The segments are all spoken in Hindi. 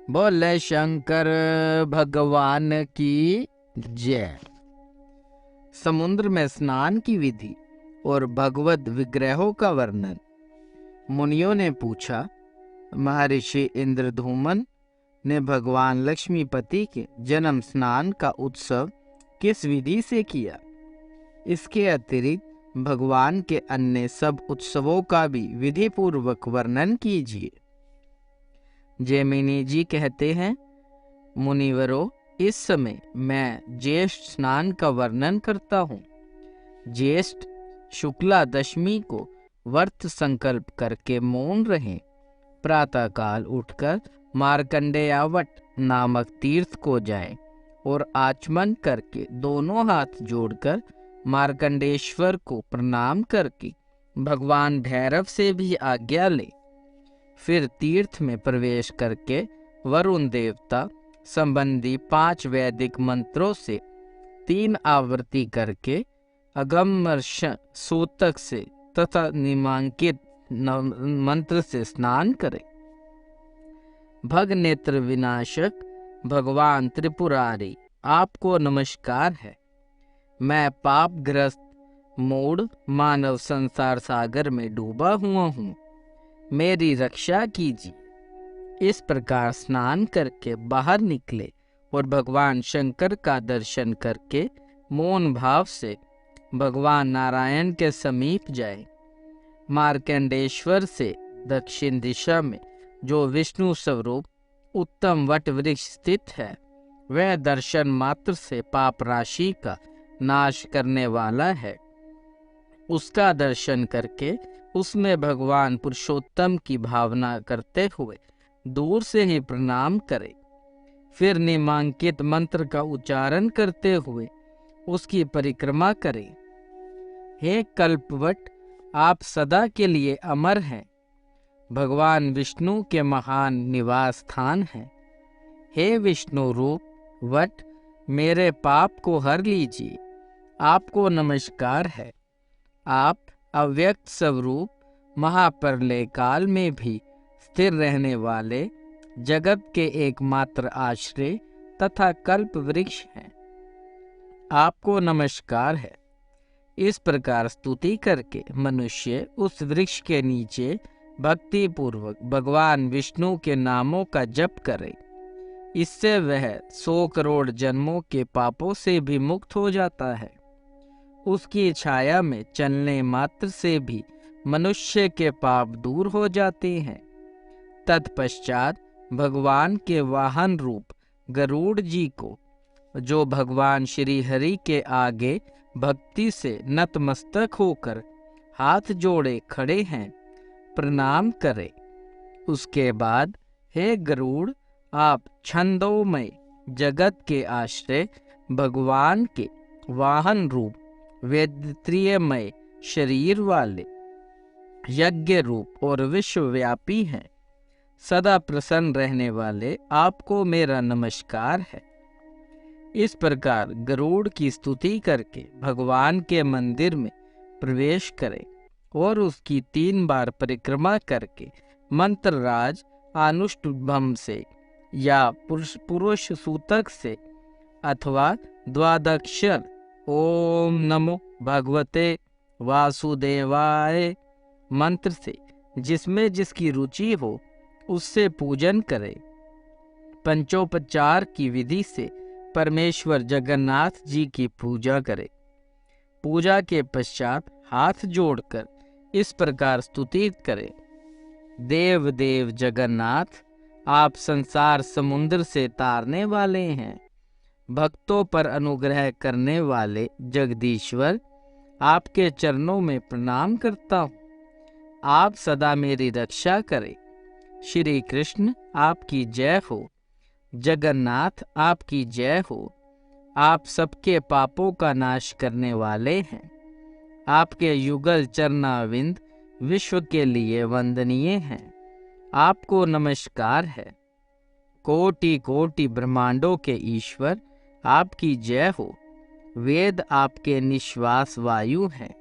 बोले शंकर भगवान की जय। समुद्र में स्नान की विधि और भगवत विग्रहों का वर्णन। मुनियों ने पूछा, महर्षि इंद्रधूमन ने भगवान लक्ष्मीपति के जन्म स्नान का उत्सव किस विधि से किया? इसके अतिरिक्त भगवान के अन्य सब उत्सवों का भी विधि पूर्वक वर्णन कीजिए। जैमिनी जी कहते हैं, मुनिवरों, इस समय मैं ज्येष्ठ स्नान का वर्णन करता हूँ। ज्येष्ठ शुक्ला दशमी को व्रत संकल्प करके मौन रहें। प्रातःकाल उठकर मार्कंडेयावट नामक तीर्थ को जाएं और आचमन करके दोनों हाथ जोड़कर मार्कंडेश्वर को प्रणाम करके भगवान भैरव से भी आज्ञा लें। फिर तीर्थ में प्रवेश करके वरुण देवता संबंधी 5 वैदिक मंत्रों से 3 आवृत्ति करके अगमर्ष सूतक से तथा निमांकित मंत्र से स्नान करें। भग नेत्र विनाशक भगवान त्रिपुरारी, आपको नमस्कार है। मैं पापग्रस्त मूढ़ मानव संसार सागर में डूबा हुआ हूँ, मेरी रक्षा कीजिए। इस प्रकार स्नान करके बाहर निकले और भगवान शंकर का दर्शन करके मौन भाव से भगवान नारायण के समीप जाए। मार्कंडेश्वर से दक्षिण दिशा में जो विष्णु स्वरूप उत्तम वट वृक्ष स्थित है, वह दर्शन मात्र से पाप राशि का नाश करने वाला है। उसका दर्शन करके उसमें भगवान पुरुषोत्तम की भावना करते हुए दूर से ही प्रणाम करें। फिर निमांकित मंत्र का उच्चारण करते हुए उसकी परिक्रमा करें। हे कल्पवट, आप सदा के लिए अमर हैं। भगवान विष्णु के महान निवास स्थान हैं। हे विष्णु रूप वट, मेरे पाप को हर लीजिए। आपको नमस्कार है। आप अव्यक्त स्वरूप महाप्रलय काल में भी स्थिर रहने वाले जगत के एकमात्र आश्रय तथा कल्प वृक्ष हैं। आपको नमस्कार है। इस प्रकार स्तुति करके मनुष्य उस वृक्ष के नीचे भक्ति पूर्वक भगवान विष्णु के नामों का जप करे। इससे वह 100 करोड़ जन्मों के पापों से भी मुक्त हो जाता है। उसकी छाया में चलने मात्र से भी मनुष्य के पाप दूर हो जाते हैं। तत्पश्चात भगवान के वाहन रूप गरुड़ जी को, जो भगवान श्री हरि के आगे भक्ति से नतमस्तक होकर हाथ जोड़े खड़े हैं, प्रणाम करें। उसके बाद, हे गरुड़, आप छंदोमय जगत के आश्रय भगवान के वाहन रूप वेदत्रियमय शरीर वाले यज्ञ रूप और विश्वव्यापी हैं। सदा प्रसन्न रहने वाले आपको मेरा नमस्कार है। इस प्रकार गरुड़ की स्तुति करके भगवान के मंदिर में प्रवेश करें और उसकी 3 बार परिक्रमा करके मंत्रराज अनुष्टुभम से या पुरुष सूतक से अथवा द्वादक्षर ओम नमो भगवते वासुदेवाय मंत्र से, जिसमें जिसकी रुचि हो, उससे पूजन करें। पंचोपचार की विधि से परमेश्वर जगन्नाथ जी की पूजा करें। पूजा के पश्चात हाथ जोड़कर इस प्रकार स्तुति करें, देव देव जगन्नाथ, आप संसार समुद्र से तारने वाले हैं। भक्तों पर अनुग्रह करने वाले जगदीश्वर, आपके चरणों में प्रणाम करता हूँ। आप सदा मेरी रक्षा करें। श्री कृष्ण, आपकी जय हो। जगन्नाथ, आपकी जय हो। आप सबके पापों का नाश करने वाले हैं। आपके युगल चरणाविंद विश्व के लिए वंदनीय हैं। आपको नमस्कार है। कोटि कोटि ब्रह्मांडों के ईश्वर, आपकी जय हो। वेद आपके निश्वास वायु हैं।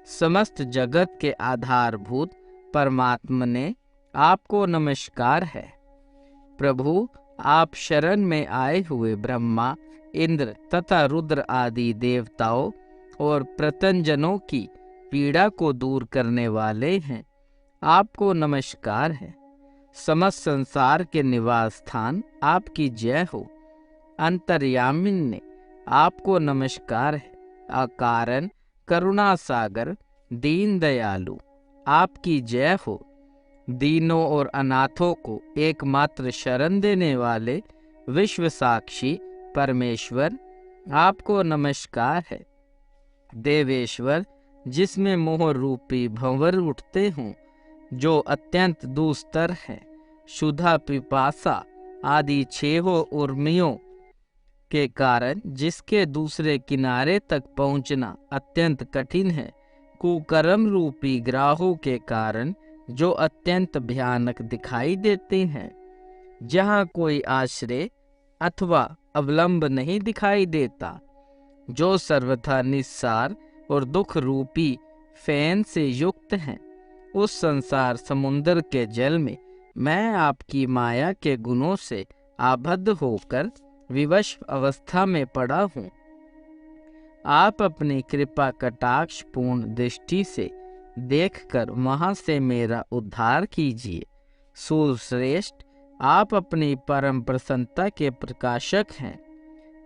समस्त जगत के आधारभूत परमात्मा ने आपको नमस्कार है। प्रभु, आप शरण में आए हुए ब्रह्मा, इंद्र तथा रुद्र आदि देवताओं और प्रतंजनों की पीड़ा को दूर करने वाले हैं। आपको नमस्कार है। समस्त संसार के निवास स्थान आपकी जय हो। अंतर्यामिन ने आपको नमस्कार है। अकारण करुणा सागर दीन दयालु आपकी जय हो। दीनों और अनाथों को एकमात्र शरण देने वाले विश्व साक्षी परमेश्वर आपको नमस्कार है। देवेश्वर, जिसमें मोह रूपी भंवर उठते हों, जो अत्यंत दुस्तर है, क्षुधा पिपासा आदि छेहों उर्मियों के कारण जिसके दूसरे किनारे तक पहुंचना अत्यंत कठिन है, कुकर्म रूपी ग्राहों के कारण जो अत्यंत भयानक दिखाई देते हैं, जहाँ कोई आश्रय अथवा अवलंब नहीं दिखाई देता, जो सर्वथा निस्सार और दुख रूपी फैन से युक्त हैं, उस संसार समुद्र के जल में मैं आपकी माया के गुणों से आबद्ध होकर विवश अवस्था में पड़ा हूँ। आप अपनी कृपा कटाक्ष पूर्ण दृष्टि से देखकर वहां से मेरा उद्धार कीजिए। सुश्रेष्ठ, आप अपनी परम प्रसन्नता के प्रकाशक हैं।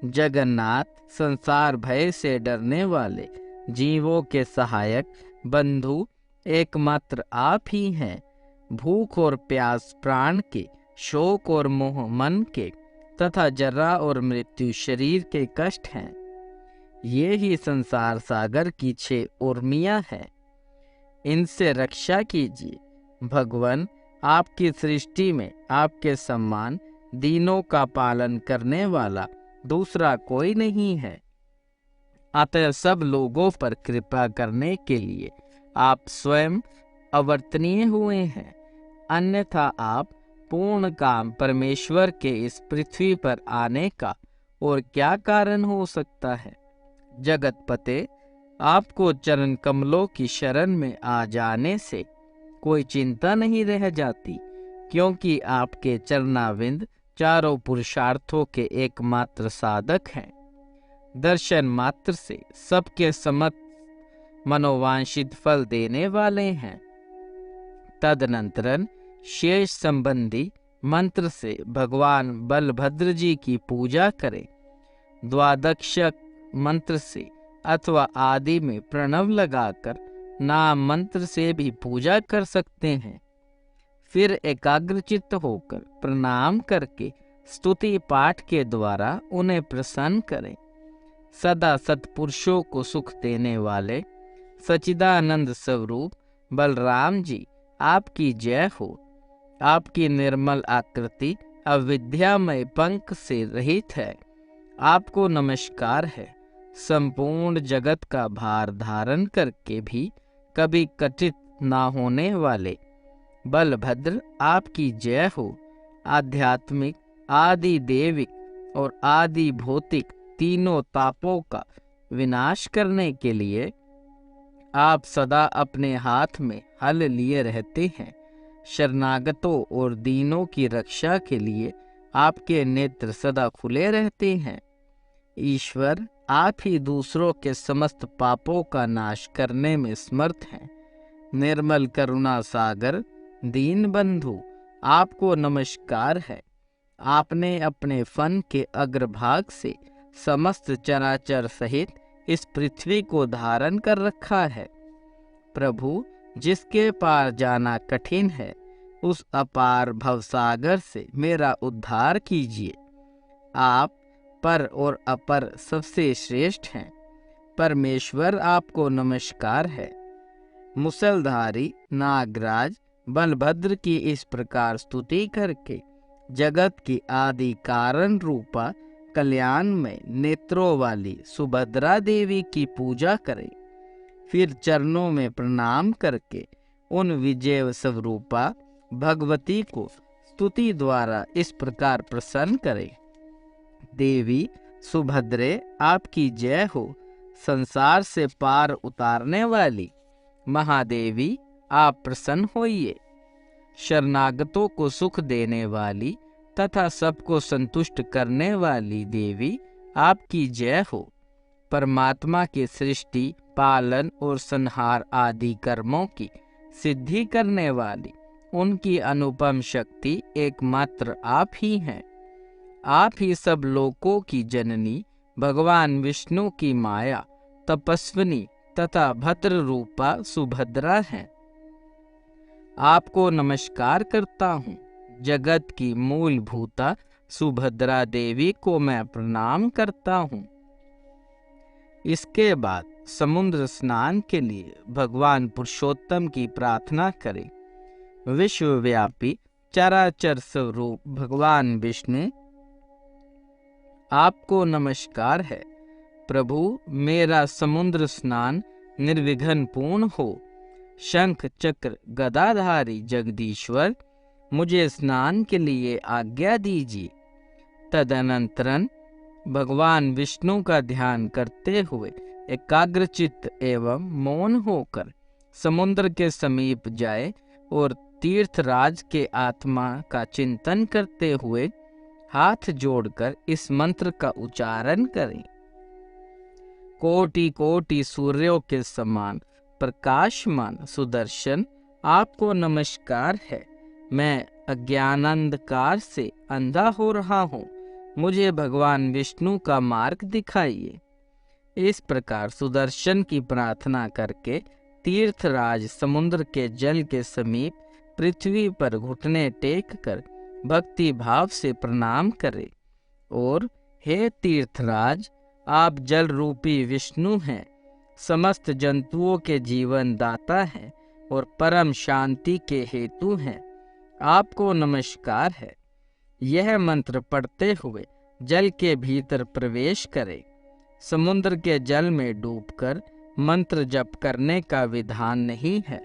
जगन्नाथ, संसार भय से डरने वाले जीवों के सहायक बंधु एकमात्र आप ही हैं। भूख और प्यास प्राण के, शोक और मोह मन के तथा जरा और मृत्यु शरीर के कष्ट हैं। ये ही संसार सागर की 6 उर्मियां हैं। इनसे रक्षा कीजिए। भगवान, आपकी सृष्टि में आपके सम्मान दीनों का पालन करने वाला दूसरा कोई नहीं है। अतः सब लोगों पर कृपा करने के लिए आप स्वयं अवर्तनीय हुए हैं। अन्यथा आप पूर्ण काम परमेश्वर के इस पृथ्वी पर आने का और क्या कारण हो सकता है। जगतपते, आपको चरण कमलों की शरण में आ जाने से कोई चिंता नहीं रह जाती, क्योंकि आपके चरणाविंद चारों पुरुषार्थों के एकमात्र साधक हैं। दर्शन मात्र से सबके समस्त मनोवांछित फल देने वाले हैं। तदनंतरन शेष संबंधी मंत्र से भगवान बलभद्र जी की पूजा करें। द्वादक्षक मंत्र से अथवा आदि में प्रणव लगाकर नाम मंत्र से भी पूजा कर सकते हैं। फिर एकाग्रचित्त होकर प्रणाम करके स्तुति पाठ के द्वारा उन्हें प्रसन्न करें। सदा सत्पुरुषों को सुख देने वाले सच्चिदानंद स्वरूप बलराम जी आपकी जय हो। आपकी निर्मल आकृति अविद्यामय पंख से रहित है। आपको नमस्कार है। संपूर्ण जगत का भार धारण करके भी कभी कटित ना होने वाले बलभद्र आपकी जय हो। आध्यात्मिक, आदि देविक और आदि भौतिक तीनों तापों का विनाश करने के लिए आप सदा अपने हाथ में हल लिए रहते हैं। शरणागतों और दीनों की रक्षा के लिए आपके नेत्र सदा खुले रहते हैं। ईश्वर, आप ही दूसरों के समस्त पापों का नाश करने में समर्थ हैं। निर्मल करुणा सागर दीन बंधु आपको नमस्कार है। आपने अपने फन के अग्रभाग से समस्त चराचर सहित इस पृथ्वी को धारण कर रखा है। प्रभु, जिसके पार जाना कठिन है, उस अपार भवसागर से मेरा उद्धार कीजिए। आप पर और अपर सबसे श्रेष्ठ हैं। परमेश्वर, आपको नमस्कार है। मुसलधारी नागराज बलभद्र की इस प्रकार स्तुति करके जगत की आदि कारण रूपा कल्याण में नेत्रों वाली सुभद्रा देवी की पूजा करें। फिर चरणों में प्रणाम करके उन विजय स्वरूपा भगवती को स्तुति द्वारा इस प्रकार प्रसन्न करें। देवी सुभद्रे, आपकी जय हो। संसार से पार उतारने वाली महादेवी, आप प्रसन्न होइए। शरणागतों को सुख देने वाली तथा सबको संतुष्ट करने वाली देवी आपकी जय हो। परमात्मा के सृष्टि, पालन और संहार आदि कर्मों की सिद्धि करने वाली उनकी अनुपम शक्ति एकमात्र आप ही हैं। आप ही सब लोकों की जननी, भगवान विष्णु की माया, तपस्विनी तथा भद्र रूपा सुभद्रा हैं। आपको नमस्कार करता हूँ। जगत की मूलभूता सुभद्रा देवी को मैं प्रणाम करता हूँ। इसके बाद समुद्र स्नान के लिए भगवान पुरुषोत्तम की प्रार्थना करें। विश्वव्यापी चराचर स्वरूप भगवान विष्णु, आपको नमस्कार है। प्रभु, मेरा समुद्र स्नान निर्विघ्न पूर्ण हो। शंख चक्र गदाधारी जगदीश्वर, मुझे स्नान के लिए आज्ञा दीजिए। तदनंतरन भगवान विष्णु का ध्यान करते हुए एकाग्रचित्त एवं मौन होकर समुद्र के समीप जाए और तीर्थराज के आत्मा का चिंतन करते हुए हाथ जोड़कर इस मंत्र का उच्चारण करें। कोटि कोटि सूर्यों के समान प्रकाशमान सुदर्शन, आपको नमस्कार है। मैं अज्ञानांधकार से अंधा हो रहा हूँ, मुझे भगवान विष्णु का मार्ग दिखाइए। इस प्रकार सुदर्शन की प्रार्थना करके तीर्थराज समुद्र के जल के समीप पृथ्वी पर घुटने टेक कर भक्ति भाव से प्रणाम करे और हे तीर्थराज, आप जल रूपी विष्णु हैं, समस्त जंतुओं के जीवन दाता हैं और परम शांति के हेतु हैं। आपको नमस्कार है। यह मंत्र पढ़ते हुए जल के भीतर प्रवेश करें। समुद्र के जल में डूबकर मंत्र जप करने का विधान नहीं है।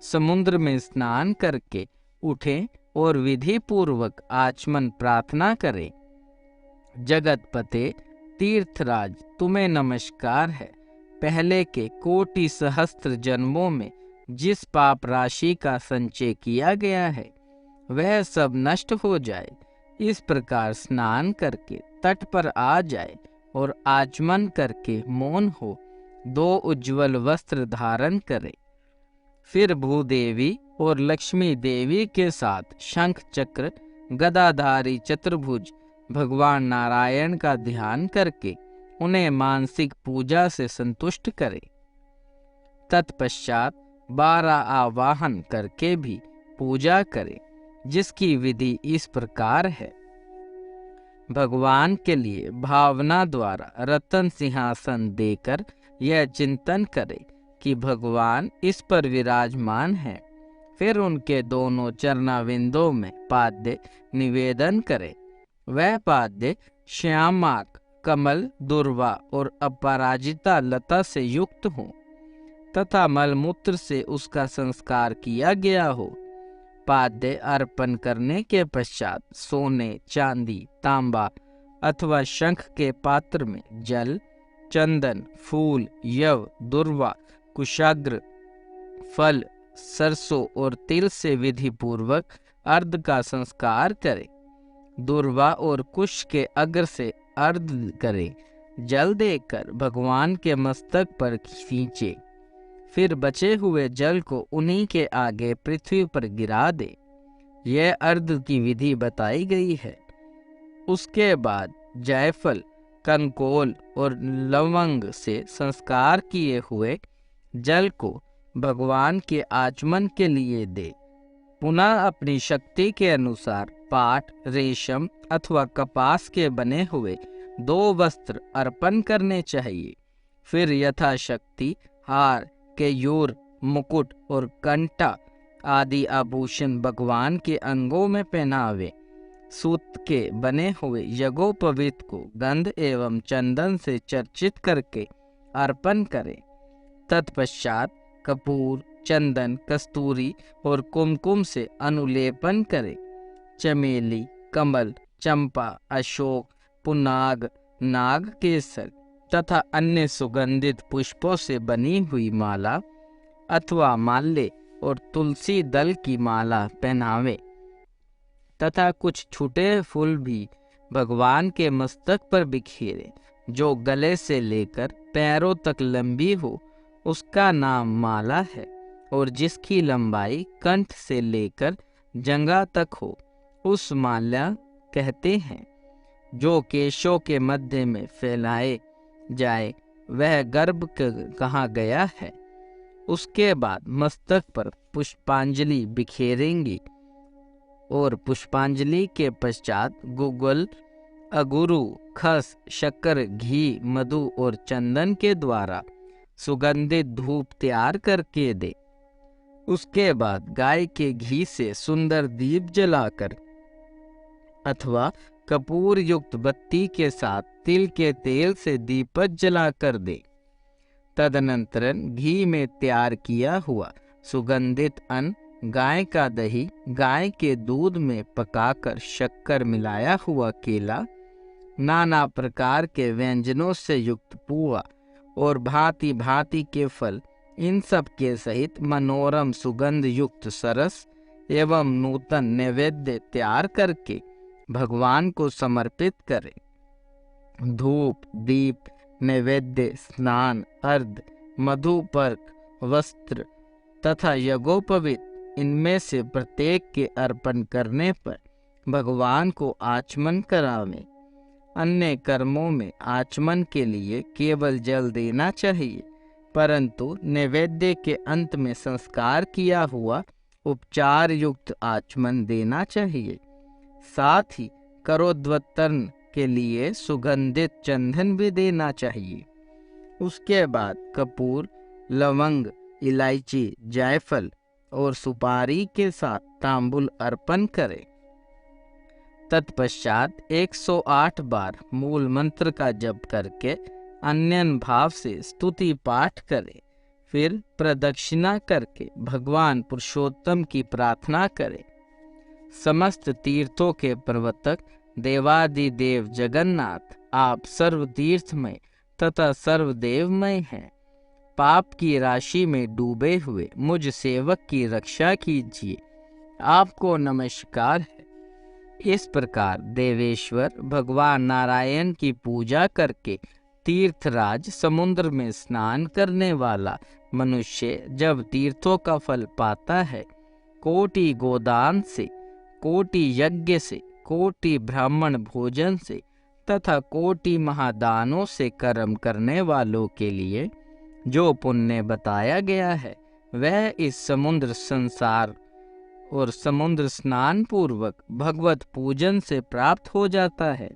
समुद्र में स्नान करके उठें और विधि पूर्वक आचमन प्रार्थना करें। जगतपते तीर्थराज, तुम्हें नमस्कार है। पहले के कोटि सहस्त्र जन्मों में जिस पाप राशि का संचय किया गया है वह सब नष्ट हो जाए। इस प्रकार स्नान करके तट पर आ जाए और आचमन करके मौन हो 2 उज्ज्वल वस्त्र धारण करे। फिर भूदेवी और लक्ष्मी देवी के साथ शंख चक्र गदाधारी चतुर्भुज भगवान नारायण का ध्यान करके उन्हें मानसिक पूजा से संतुष्ट करे। तत्पश्चात 12 आवाहन करके भी पूजा करे, जिसकी विधि इस प्रकार है। भगवान के लिए भावना द्वारा रतन सिंहासन देकर यह चिंतन करे कि भगवान इस पर विराजमान है। फिर उनके दोनों चरणाविंदों में पाद्य निवेदन करे। वह पाद्य श्यामाक, कमल, दुर्वा और अपराजिता लता से युक्त हो तथा मलमूत्र से उसका संस्कार किया गया हो। पाद्य अर्पण करने के पश्चात सोने, चांदी, तांबा अथवा शंख के पात्र में जल, चंदन, फूल, यव, दुर्वा, कुशाग्र, फल, सरसों और तिल से विधि पूर्वक अर्ध का संस्कार करें। दुर्वा और कुश के अग्र से अर्ध करें। जल देकर भगवान के मस्तक पर खींचे। फिर बचे हुए जल को उन्हीं के आगे पृथ्वी पर गिरा दे। यह अर्ध की विधि बताई गई है। उसके बाद जायफल, कनकोल और लवंग से संस्कार किए हुए जल को भगवान के आचमन के लिए दे। पुनः अपनी शक्ति के अनुसार पाट, रेशम अथवा कपास के बने हुए 2 वस्त्र अर्पण करने चाहिए। फिर यथाशक्ति हार, केयूर, मुकुट और कंठा आदि आभूषण भगवान के अंगों में पहनावे। सूत के बने हुए यज्ञोपवीत को गंध एवं चंदन से चर्चित करके अर्पण करें। तत्पश्चात कपूर, चंदन, कस्तूरी और कुमकुम से अनुलेपन करें। चमेली, कमल, चंपा, अशोक, पुनाग, नाग केसर तथा अन्य सुगंधित पुष्पों से बनी हुई माला अथवा माल्य और तुलसी दल की माला पहनावे। तथा कुछ छूटे फूल भी भगवान के मस्तक पर बिखेरे। जो गले से लेकर पैरों तक लंबी हो उसका नाम माला है, और जिसकी लंबाई कंठ से लेकर जंघा तक हो उस माला कहते हैं। जो केशों के मध्य में फैलाए जाए वह गर्भ कहा गया है। उसके बाद मस्तक पर पुष्पांजलि बिखेरेंगी और पुष्पांजलि के पश्चात गुगल, अगुरु, खस, शक्कर, घी, मधु और चंदन के द्वारा सुगंधित धूप तैयार करके दे। उसके बाद गाय के घी से सुंदर दीप जलाकर अथवा कपूर युक्त बत्ती के साथ तिल के तेल से दीपक जलाकर दे। तदनंतर घी में तैयार किया हुआ सुगंधित अन्न, गाय का दही, गाय के दूध में पकाकर शक्कर मिलाया हुआ केला, नाना प्रकार के व्यंजनों से युक्त पुआ और भांति भांति के फल, इन सब के सहित मनोरम सुगंध युक्त सरस एवं नूतन नैवेद्य तैयार करके भगवान को समर्पित करें। धूप, दीप, नैवेद्य, स्नान, अर्घ, मधुपर्क, वस्त्र तथा यज्ञोपवीत, इनमें से प्रत्येक के अर्पण करने पर भगवान को आचमन करावें। अन्य कर्मों में आचमन के लिए केवल जल देना चाहिए, परंतु नैवेद्य के अंत में संस्कार किया हुआ उपचार युक्त आचमन देना चाहिए। साथ ही करोद्वर्तन के लिए सुगंधित चंदन भी देना चाहिए। उसके बाद कपूर, लवंग, इलायची, जायफल और सुपारी के साथ तांबुल अर्पण करें। तत्पश्चात 108 बार मूल मंत्र का जप करके अन्यन भाव से स्तुति पाठ करें। फिर प्रदक्षिणा करके भगवान पुरुषोत्तम की प्रार्थना करें। समस्त तीर्थों के प्रवर्तक देवादिदेव जगन्नाथ, आप सर्व तीर्थमय तथा सर्वदेवमय हैं। पाप की राशि में डूबे हुए मुझ सेवक की रक्षा कीजिए। आपको नमस्कार है। इस प्रकार देवेश्वर भगवान नारायण की पूजा करके तीर्थराज समुद्र में स्नान करने वाला मनुष्य जब तीर्थों का फल पाता है, कोटि गोदान से, कोटि यज्ञ से, कोटि ब्राह्मण भोजन से तथा कोटि महादानों से कर्म करने वालों के लिए जो पुण्य बताया गया है, वह इस समुद्र संसार और समुद्र स्नान पूर्वक भगवत पूजन से प्राप्त हो जाता है।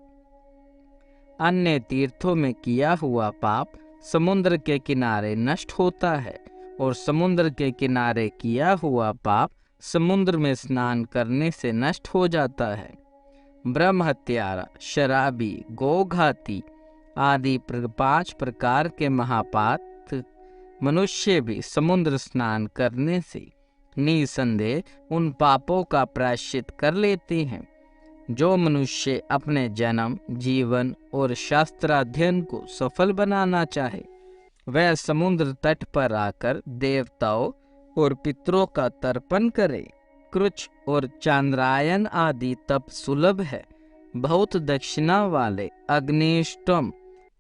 अन्य तीर्थों में किया हुआ पाप समुद्र के किनारे नष्ट होता है, और समुद्र के किनारे किया हुआ पाप समुद्र में स्नान करने से नष्ट हो जाता है। ब्रह्म हत्यारा, शराबी, गोघाती आदि 5 प्रकार के महापाप मनुष्य भी समुद्र स्नान करने से निसंदेह उन पापों का प्रायश्चित कर लेते हैं। जो मनुष्य अपने जन्म, जीवन और शास्त्राध्ययन को सफल बनाना चाहे, वह समुद्र तट पर आकर देवताओं और पितरों का तर्पण करे। कृच और चांद्रायन आदि तप सुलभ है। बहुत दक्षिणा वाले अग्निष्टम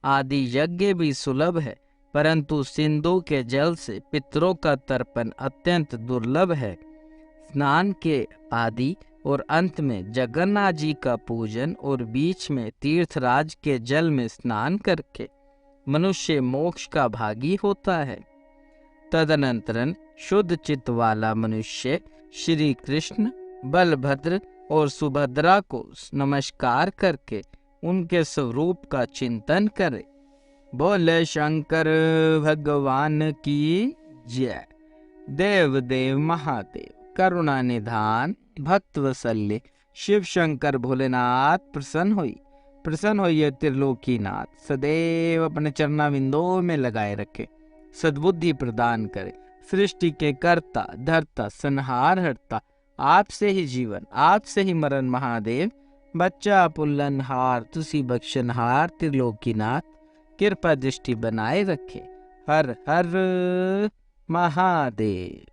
आदि यज्ञ भी सुलभ है, परंतु सिंधु के जल से पितरों का तर्पण अत्यंत दुर्लभ है। स्नान के आदि और अंत में जगन्नाथ जी का पूजन और बीच में तीर्थराज के जल में स्नान करके मनुष्य मोक्ष का भागी होता है। तदनंतरन शुद्ध चित्त वाला मनुष्य श्री कृष्ण, बलभद्र और सुभद्रा को नमस्कार करके उनके स्वरूप का चिंतन करे। बोले शंकर भगवान की जय। देव देव महादेव करुणा निधान भक्त वत्सल्य शिव शंकर भोलेनाथ प्रसन्न होइए त्रिलोकीनाथ, सदैव अपने चरणाविंदों में लगाए रखे, सद्बुद्धि प्रदान करे। सृष्टि के कर्ता धर्ता संहार हरता, आपसे ही जीवन आपसे ही मरण महादेव। बच्चा पुल्लनहार तुसी बख्शनहार त्रिलोकीनाथ, कृपा दृष्टि बनाए रखे। हर हर महादेव।